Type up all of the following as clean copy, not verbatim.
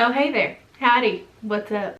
Oh, hey there. Howdy. What's up?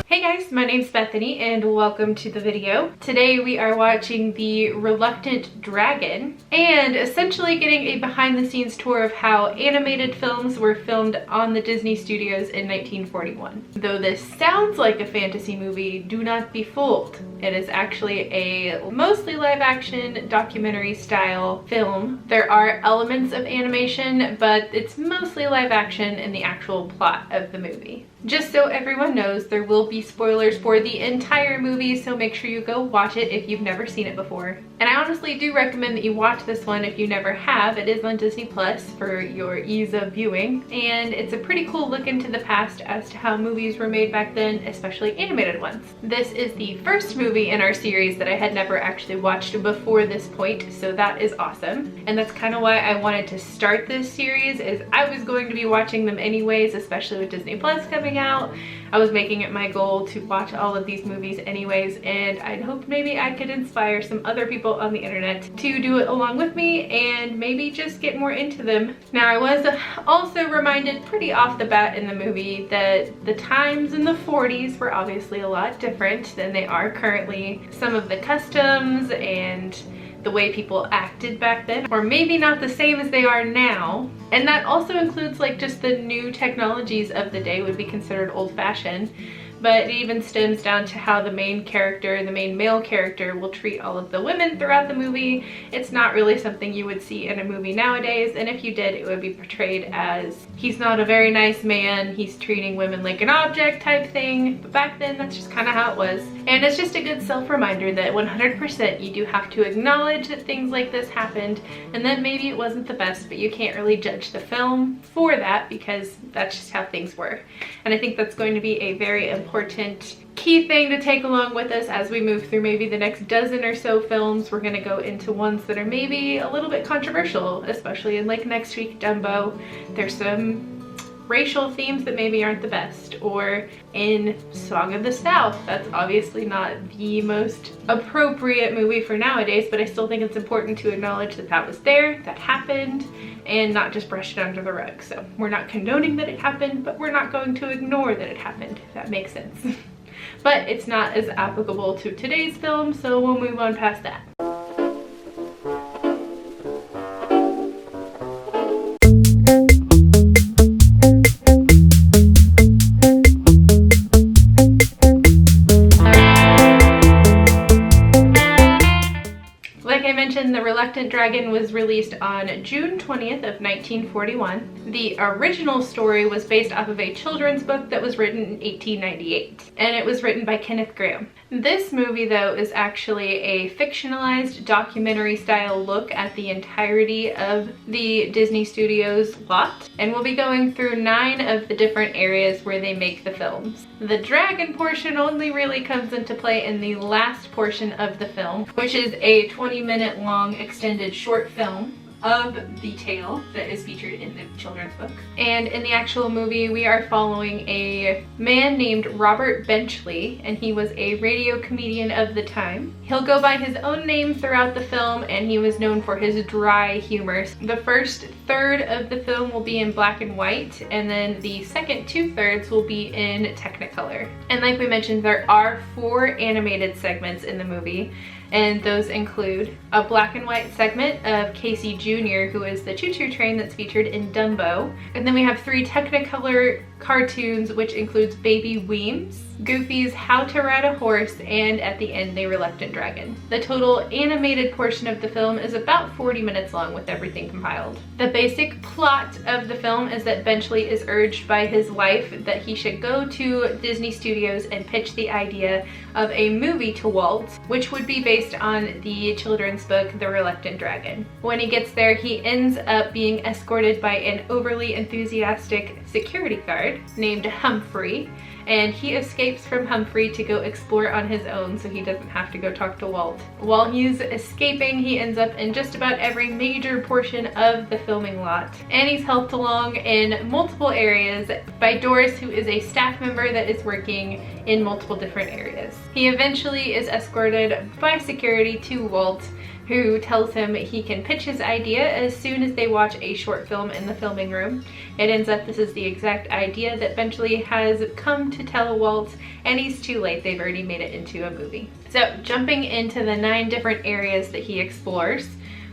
Hey guys, my name's Bethany and welcome to the video. Today we are watching The Reluctant Dragon and essentially getting a behind the scenes tour of how animated films were filmed on the Disney studios in 1941. Though this sounds like a fantasy movie, do not be fooled. It is actually a mostly live action documentary style film. There are elements of animation, but it's mostly live action in the actual plot of the movie. Just so everyone knows, there will be spoilers for the entire movie, so make sure you go watch it if you've never seen it before. And I honestly do recommend that you watch this one if you never have. It is on Disney Plus for your ease of viewing, and it's a pretty cool look into the past as to how movies were made back then, especially animated ones. This is the first movie in our series that I had never actually watched before this point, so that is awesome. And that's kind of why I wanted to start this series, is I was going to be watching them anyways, especially with Disney Plus coming out. I was making it my goal to watch all of these movies anyways, and I'd hoped maybe I could inspire some other people on the internet to do it along with me and maybe just get more into them. Now, I was also reminded pretty off the bat in the movie that the times in the 40s were obviously a lot different than they are currently. Some of the customs and the way people acted back then, or maybe not the same as they are now. And that also includes like just the new technologies of the day would be considered old-fashioned. But it even stems down to how the main character, the main male character, will treat all of the women throughout the movie. It's not really something you would see in a movie nowadays, and if you did, it would be portrayed as he's not a very nice man, he's treating women like an object type thing. But back then, that's just kind of how it was. And it's just a good self-reminder that 100% you do have to acknowledge that things like this happened, and that maybe it wasn't the best, but you can't really judge the film for that because that's just how things were. And I think that's going to be a very important key thing to take along with us as we move through maybe the next dozen or so films. We're gonna go into ones that are maybe a little bit controversial, especially in like next week, Dumbo. There's some racial themes that maybe aren't the best, or in Song of the South, that's obviously not the most appropriate movie for nowadays, but I still think it's important to acknowledge that that was there, that happened, and not just brush it under the rug. So we're not condoning that it happened, but we're not going to ignore that it happened, if that makes sense. But it's not as applicable to today's film, so we'll move on past that. The Reluctant Dragon was released on June 20th of 1941. The original story was based off of a children's book that was written in 1898, and it was written by Kenneth Grahame. This movie, though, is actually a fictionalized documentary style look at the entirety of the Disney Studios lot, and we'll be going through 9 of the different areas where they make the films. The dragon portion only really comes into play in the last portion of the film, which is a 20-minute long extended short film of the tale that is featured in the children's book. And in the actual movie, we are following a man named Robert Benchley, and he was a radio comedian of the time. He'll go by his own name throughout the film, and he was known for his dry humor. The first third of the film will be in black and white, and then the second 2/3 will be in Technicolor. And like we mentioned, there are 4 animated segments in the movie, and those include a black and white segment of Casey Jr., who is the choo-choo train that's featured in Dumbo. And then we have 3 Technicolor cartoons, which includes Baby Weems, Goofy's How to Ride a Horse, and at the end, The Reluctant Dragon. The total animated portion of the film is about 40 minutes long with everything compiled. The basic plot of the film is that Benchley is urged by his wife that he should go to Disney Studios and pitch the idea of a movie to Walt, which would be based on the children's book, The Reluctant Dragon. When he gets there, he ends up being escorted by an overly enthusiastic security guard named Humphrey, and he escapes from Humphrey to go explore on his own so he doesn't have to go talk to Walt. While he's escaping, he ends up in just about every major portion of the filming lot, and he's helped along in multiple areas by Doris, who is a staff member that is working in multiple different areas. He eventually is escorted by security to Walt who tells him he can pitch his idea as soon as they watch a short film in the filming room. It ends up this is the exact idea that eventually has come to tell Walt, and he's too late. They've already made it into a movie. So jumping into the 9 different areas that he explores.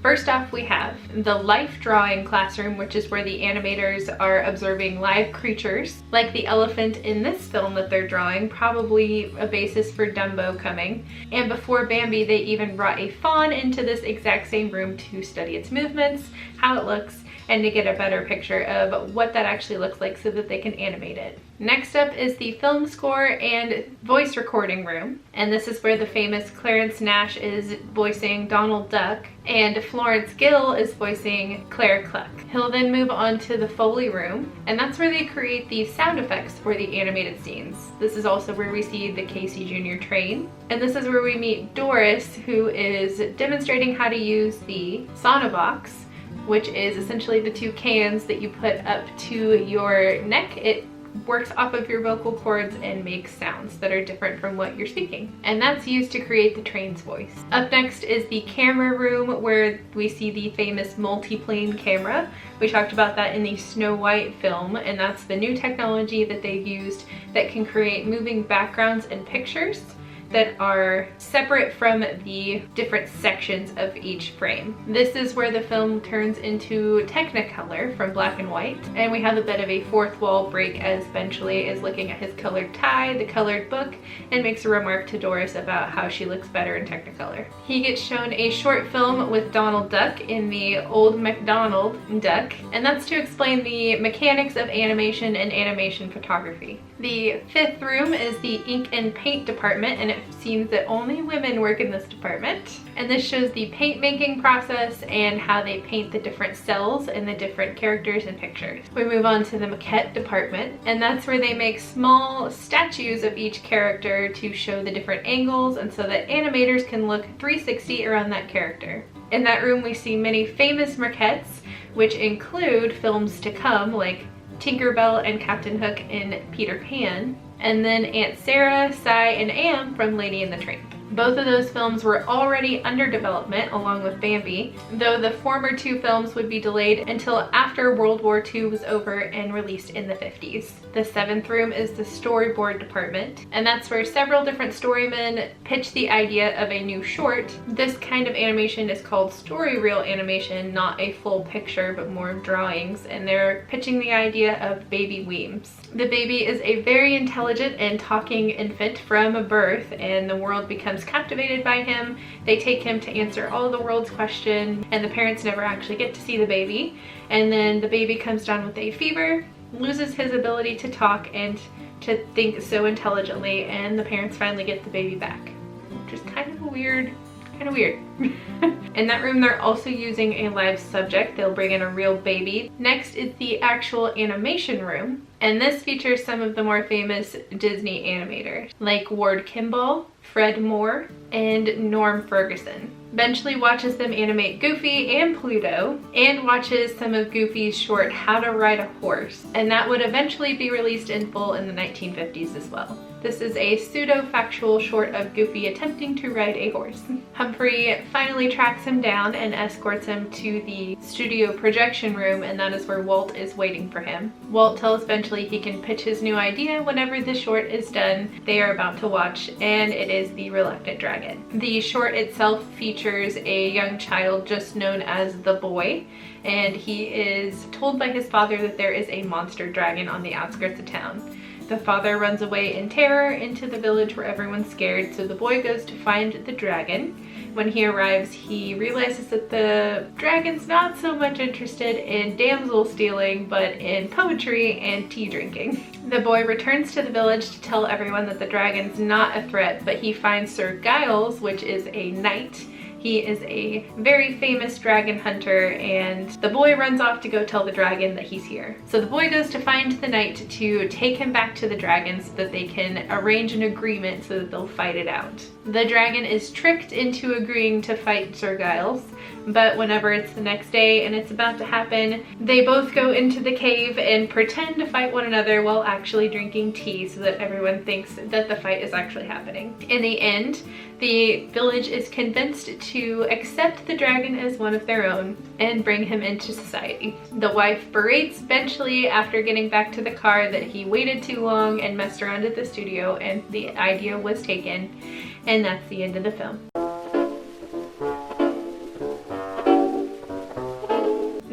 First off, we have the life drawing classroom, which is where the animators are observing live creatures, like the elephant in this film that they're drawing, probably a basis for Dumbo coming. And before Bambi, they even brought a fawn into this exact same room to study its movements, how it looks, and to get a better picture of what that actually looks like so that they can animate it. Next up is the film score and voice recording room. And this is where the famous Clarence Nash is voicing Donald Duck and Florence Gill is voicing Claire Cluck. He'll then move on to the Foley room, and that's where they create the sound effects for the animated scenes. This is also where we see the Casey Jr. train. And this is where we meet Doris, who is demonstrating how to use the Sonobox, which is essentially the 2 cans that you put up to your neck. It works off of your vocal cords and makes sounds that are different from what you're speaking. And that's used to create the train's voice. Up next is the camera room, where we see the famous multiplane camera. We talked about that in the Snow White film, and that's the new technology that they've used that can create moving backgrounds and pictures that are separate from the different sections of each frame. This is where the film turns into Technicolor from black and white, and we have a bit of a fourth wall break as Benchley is looking at his colored tie, the colored book, and makes a remark to Doris about how she looks better in Technicolor. He gets shown a short film with Donald Duck in the Old MacDonald Duck, and that's to explain the mechanics of animation and animation photography. The 5th room is the ink and paint department, and it seems that only women work in this department. And this shows the paint making process and how they paint the different cells and the different characters and pictures. We move on to the maquette department, and that's where they make small statues of each character to show the different angles and so that animators can look 360 around that character. In that room we see many famous maquettes, which include films to come like Tinkerbell and Captain Hook in Peter Pan, and then Aunt Sarah, Cy, and Am from Lady and the Tramp. Both of those films were already under development along with Bambi, though the former 2 films would be delayed until after World War II was over and released in the 50s. The 7th room is the storyboard department, and that's where several different storymen pitch the idea of a new short. This kind of animation is called story reel animation, not a full picture but more drawings, and they're pitching the idea of Baby Weems. The baby is a very intelligent and talking infant from birth, and the world becomes captivated by him. They take him to answer all the world's questions, and the parents never actually get to see the baby. And then the baby comes down with a fever, loses his ability to talk and to think so intelligently, and the parents finally get the baby back, which is kind of weird. In that room they're also using a live subject. They'll bring in a real baby. Next is the actual animation room, and this features some of the more famous Disney animators like Ward Kimball, Fred Moore, and Norm Ferguson. Benchley watches them animate Goofy and Pluto, and watches some of Goofy's short How to Ride a Horse, and that would eventually be released in full in the 1950s as well. This is a pseudo-factual short of Goofy attempting to ride a horse. Humphrey finally tracks him down and escorts him to the studio projection room, and that is where Walt is waiting for him. Walt tells Benchley he can pitch his new idea whenever the short is done. They are about to watch, and it is The Reluctant Dragon. The short itself features a young child just known as the Boy, and he is told by his father that there is a monster dragon on the outskirts of town. The father runs away in terror into the village where everyone's scared, so the boy goes to find the dragon. When he arrives, he realizes that the dragon's not so much interested in damsel stealing, but in poetry and tea drinking. The boy returns to the village to tell everyone that the dragon's not a threat, but he finds Sir Giles, which is a knight. He is a very famous dragon hunter, and the boy runs off to go tell the dragon that he's here. So the boy goes to find the knight to take him back to the dragon so that they can arrange an agreement so that they'll fight it out. The dragon is tricked into agreeing to fight Sir Giles, but whenever it's the next day and it's about to happen, they both go into the cave and pretend to fight one another while actually drinking tea so that everyone thinks that the fight is actually happening. In the end, The village is convinced to accept the dragon as one of their own and bring him into society. The wife berates Benchley after getting back to the car that he waited too long and messed around at the studio, and the idea was taken, and that's the end of the film.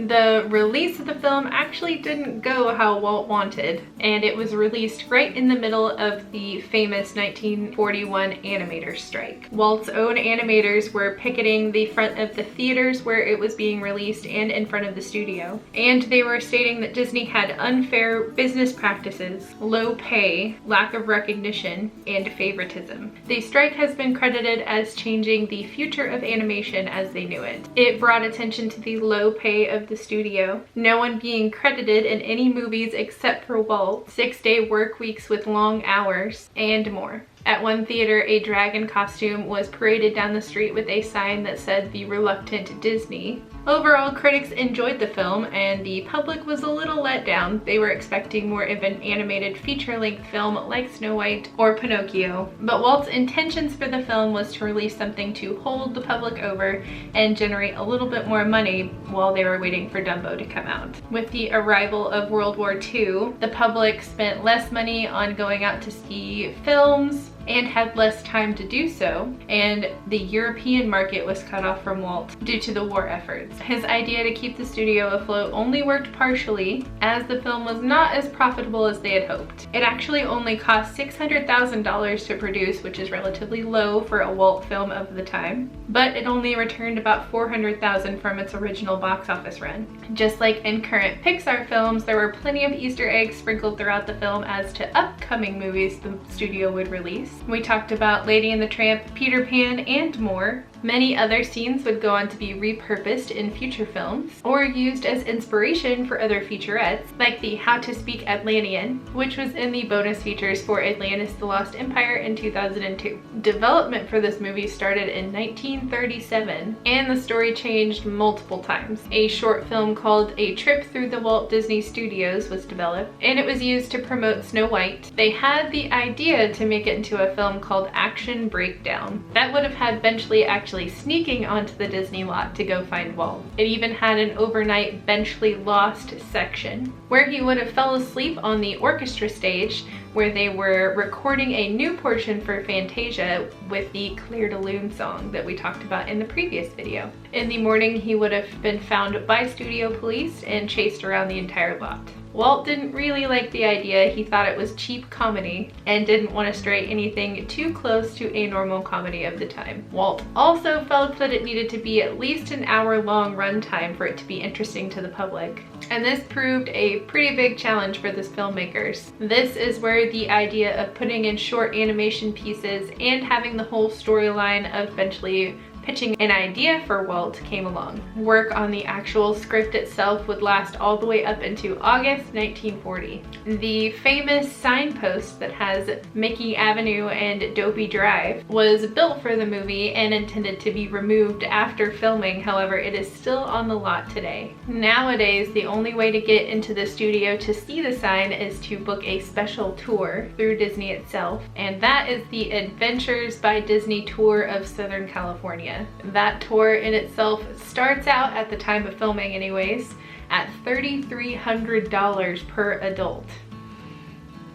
The release of the film actually didn't go how Walt wanted, and it was released right in the middle of the famous 1941 animator strike. Walt's own animators were picketing the front of the theaters where it was being released and in front of the studio, and they were stating that Disney had unfair business practices, low pay, lack of recognition, and favoritism. The strike has been credited as changing the future of animation as they knew it. It brought attention to the low pay of the studio, no one being credited in any movies except for Walt, 6-day work weeks with long hours, and more. At one theater, a dragon costume was paraded down the street with a sign that said "The Reluctant Disney." Overall, critics enjoyed the film, and the public was a little let down. They were expecting more of an animated feature-length film like Snow White or Pinocchio. But Walt's intentions for the film was to release something to hold the public over and generate a little bit more money while they were waiting for Dumbo to come out. With the arrival of World War II, the public spent less money on going out to see films and had less time to do so, and the European market was cut off from Walt due to the war efforts. His idea to keep the studio afloat only worked partially, as the film was not as profitable as they had hoped. It actually only cost $600,000 to produce, which is relatively low for a Walt film of the time, but it only returned about $400,000 from its original box office run. Just like in current Pixar films, there were plenty of Easter eggs sprinkled throughout the film as to upcoming movies the studio would release. We talked about Lady and the Tramp, Peter Pan, and more. Many other scenes would go on to be repurposed in future films or used as inspiration for other featurettes, like the How to Speak Atlantean, which was in the bonus features for Atlantis: The Lost Empire in 2002. Development for this movie started in 1937, and the story changed multiple times. A short film called A Trip Through the Walt Disney Studios was developed, and it was used to promote Snow White. They had the idea to make it into a film called Action Breakdown. That would have had Benchley actually sneaking onto the Disney lot to go find Walt. It even had an overnight Benchley Lost section, where he would have fell asleep on the orchestra stage where they were recording a new portion for Fantasia with the Clair de Lune song that we talked about in the previous video. In the morning, he would have been found by studio police and chased around the entire lot. Walt didn't really like the idea. He thought it was cheap comedy and didn't want to stray anything too close to a normal comedy of the time. Walt also felt that it needed to be at least an hour-long runtime for it to be interesting to the public. And this proved a pretty big challenge for the filmmakers. This is where the idea of putting in short animation pieces and having the whole storyline of Benchley pitching an idea for Walt came along. Work on the actual script itself would last all the way up into August 1940. The famous signpost that has Mickey Avenue and Dopey Drive was built for the movie and intended to be removed after filming. However, it is still on the lot today. Nowadays, the only way to get into the studio to see the sign is to book a special tour through Disney itself, and that is the Adventures by Disney Tour of Southern California. That tour in itself starts out, at the time of filming anyways, at $3,300 per adult.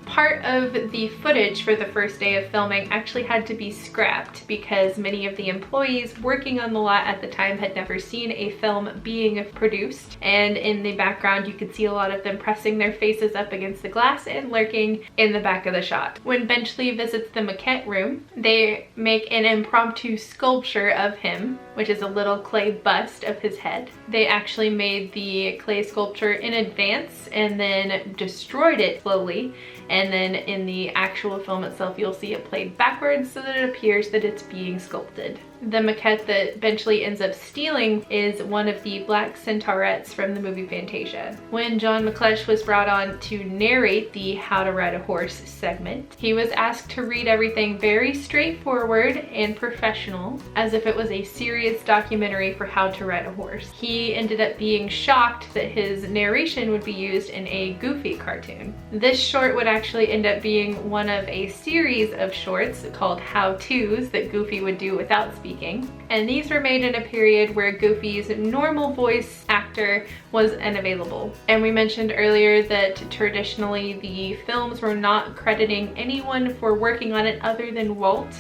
Part of the footage for the first day of filming actually had to be scrapped because many of the employees working on the lot at the time had never seen a film being produced, and in the background you could see a lot of them pressing their faces up against the glass and lurking in the back of the shot. When Benchley visits the maquette room, they make an impromptu sculpture of him, which is a little clay bust of his head. They actually made the clay sculpture in advance and then destroyed it slowly, and then in the actual film itself you'll see it played backwards so that it appears that it's being sculpted. The maquette that eventually ends up stealing is one of the black centaurettes from the movie Fantasia. When John McLeish was brought on to narrate the How to Ride a Horse segment, he was asked to read everything very straightforward and professional, as if it was a serious documentary for how to ride a horse. He ended up being shocked that his narration would be used in a Goofy cartoon. This short would actually end up being one of a series of shorts called How-Tos that Goofy would do without speaking. And these were made in a period where Goofy's normal voice actor was unavailable. And we mentioned earlier that traditionally the films were not crediting anyone for working on it other than Walt,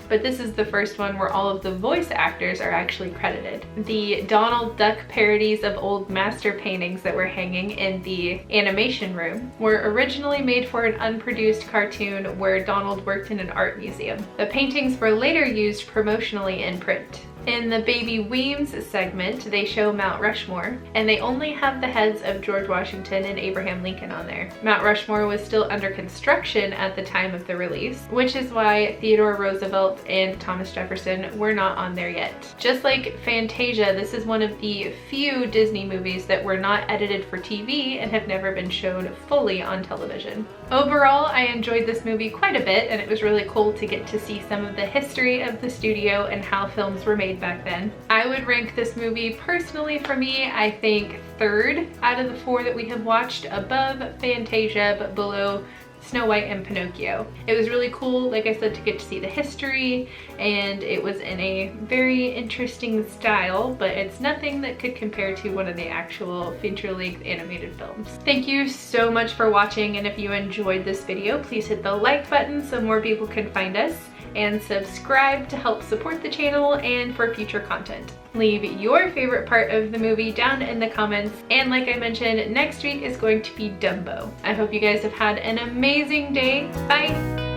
but this is the first one where all of the voice actors are actually credited. The Donald Duck parodies of old master paintings that were hanging in the animation room were originally made for an unproduced cartoon where Donald worked in an art museum. The paintings were later used promotionally in print. In the Baby Weems segment, they show Mount Rushmore, and they only have the heads of George Washington and Abraham Lincoln on there. Mount Rushmore was still under construction at the time of the release, which is why Theodore Roosevelt and Thomas Jefferson were not on there yet. Just like Fantasia, this is one of the few Disney movies that were not edited for TV and have never been shown fully on television. Overall, I enjoyed this movie quite a bit, and it was really cool to get to see some of the history of the studio and how films were made back then. I would rank this movie personally for me, I think third out of the four that we have watched, above Fantasia but below Snow White and Pinocchio. It was really cool, like I said, to get to see the history, and it was in a very interesting style, but it's nothing that could compare to one of the actual feature-length animated films. Thank you so much for watching, and if you enjoyed this video, please hit the like button so more people can find us, and subscribe to help support the channel and for future content. Leave your favorite part of the movie down in the comments, and like I mentioned, next week is going to be Dumbo. I hope you guys have had an amazing day. Bye!